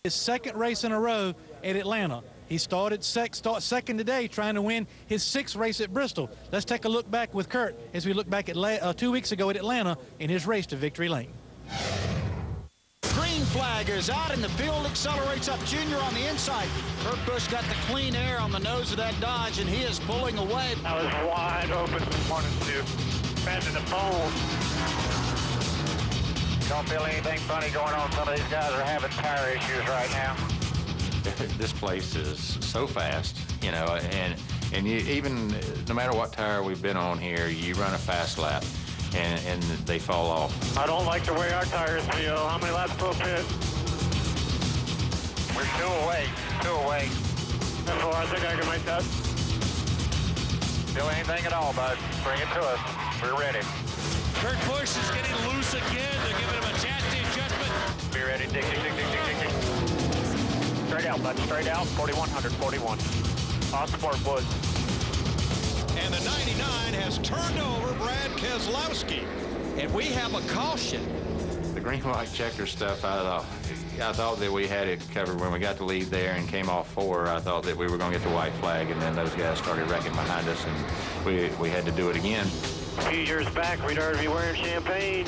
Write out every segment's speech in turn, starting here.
his second race in a row at Atlanta. He started second today, trying to win his 6th race at Bristol. Let's take a look back with Kurt as we look back at 2 weeks ago at Atlanta in his race to victory lane. Green flag is out and the field accelerates up. Junior on the inside. Kurt Busch got the clean air on the nose of that Dodge, and he is pulling away. I was wide open this morning to bend in the pole. Don't feel anything funny going on. Some of these guys are having tire issues right now. This place is so fast, you know, and you even, no matter what tire we've been on here, you run a fast lap and they fall off. I don't like the way our tires feel. How many laps till pit? We're 2 away. 2 away. That's all. I think I can make that. Feel anything at all, bud? Bring it to us. We're ready. Kurt Busch is getting loose again. They're giving him a chassis adjustment. Be ready. Dig, dig, dig, dig, dig, dig. Straight out, bud. Straight out. 4100, 41. Ossport Woods. And the 99 has turned over Brad Keselowski. And we have a caution. The green, white, checker stuff, I thought that we had it covered when we got the lead there and came off 4. I thought that we were going to get the white flag, and then those guys started wrecking behind us, and we had to do it again. A few years back, we'd already be wearing champagne.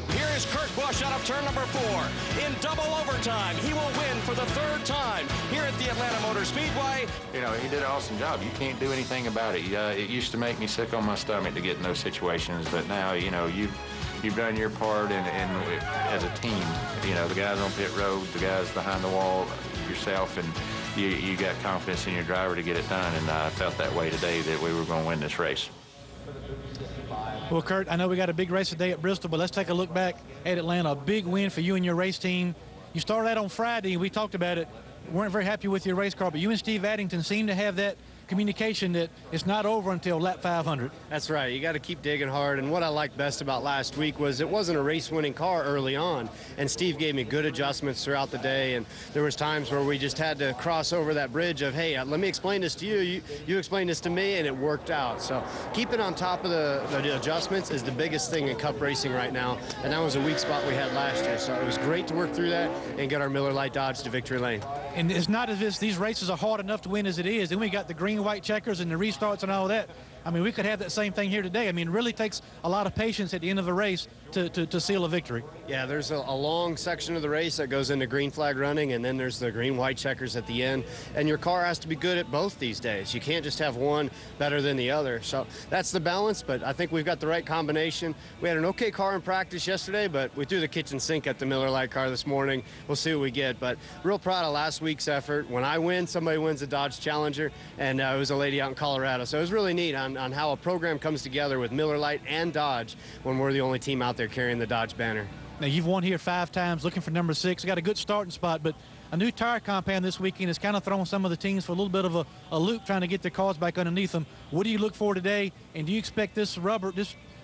Here is Kurt Busch out of turn number 4. In double overtime, he will win for the 3rd time here at the Atlanta Motor Speedway. You know, he did an awesome job. You can't do anything about it. It used to make me sick on my stomach to get in those situations, but now, you know, you've done your part, and as a team, you know, the guys on pit road, the guys behind the wall, yourself, and you got confidence in your driver to get it done, and I felt that way today that we were going to win this race. Well, Kurt, I know we got a big race today at Bristol, but let's take a look back at Atlanta. A big win for you and your race team. You started out on Friday, and we talked about it. Weren't very happy with your race car, but you and Steve Addington seem to have that communication that it's not over until lap 500. That's right. You got to keep digging hard. And what I liked best about last week was it wasn't a race-winning car early on, and Steve gave me good adjustments throughout the day. And there was times where we just had to cross over that bridge of, hey, let me explain this to you. You explain this to me, and it worked out. So keeping on top of the adjustments is the biggest thing in Cup racing right now, and that was a weak spot we had last year. So it was great to work through that and get our Miller Lite Dodge to victory lane. And it's not as if these races are hard enough to win as it is. Then we got the green, white checkers and the restarts and all that. I mean, we could have that same thing here today. I mean, it really takes a lot of patience at the end of a race to seal a victory. Yeah, there's a long section of the race that goes into green flag running, and then there's the green, white checkers at the end. And your car has to be good at both these days. You can't just have one better than the other. So that's the balance, but I think we've got the right combination. We had an okay car in practice yesterday, but we threw the kitchen sink at the Miller Lite car this morning. We'll see what we get, but real proud of last week's effort. When I win, somebody wins a Dodge Challenger, and it was a lady out in Colorado. So it was really neat on how a program comes together with Miller Lite and Dodge when we're the only team out there carrying the Dodge banner. Now, you've won here 5 times, looking for number 6. Got a good starting spot, but a new tire compound this weekend has kind of thrown some of the teams for a little bit of a loop trying to get their cars back underneath them. What do you look for today, and do you expect this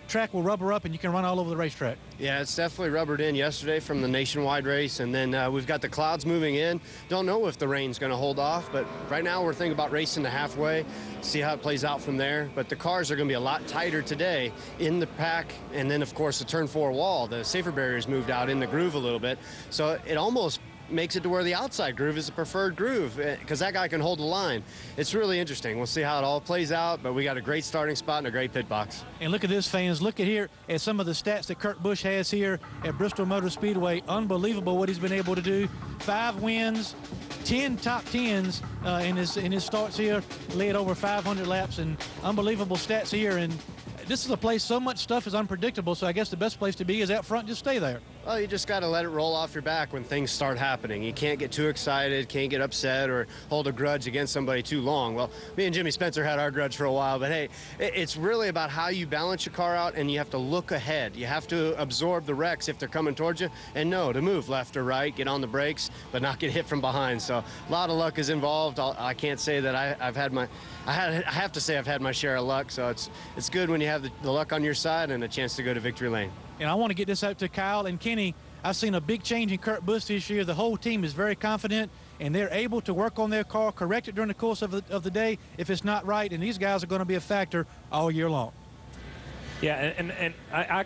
track will rubber up and you can run all over the racetrack? Yeah, it's definitely rubbered in yesterday from the nationwide race, and then we've got the clouds moving in. Don't know if the rain's going to hold off, but right now we're thinking about racing to halfway, see how it plays out from there. But the cars are going to be a lot tighter today in the pack, and then of course the turn 4 wall, the safer barriers moved out in the groove a little bit, so it almost makes it to where the outside groove is the preferred groove because that guy can hold the line. It's really interesting. We'll see how it all plays out, but we got a great starting spot and a great pit box. And look at this, fans. Look at here at some of the stats that Kurt Busch has here at Bristol Motor Speedway. Unbelievable what he's been able to do. 5 wins, 10 top 10s in his starts here, led over 500 laps, and unbelievable stats here. And this is a place, so much stuff is unpredictable, so I guess the best place to be is out front. Just stay there. Well, you just got to let it roll off your back when things start happening. You can't get too excited, can't get upset or hold a grudge against somebody too long. Well, me and Jimmy Spencer had our grudge for a while, but hey, it's really about how you balance your car out, and you have to look ahead. You have to absorb the wrecks if they're coming towards you, and know to move left or right, get on the brakes, but not get hit from behind. So a lot of luck is involved. I can't say that I have to say I've had my share of luck, so it's good when you have the luck on your side and a chance to go to victory lane. And I want to get this out to Kyle and Kenny. I've seen a big change in Kurt Busch this year. The whole team is very confident, and they're able to work on their car, correct it during the course of the day if it's not right, and these guys are going to be a factor all year long. Yeah, and I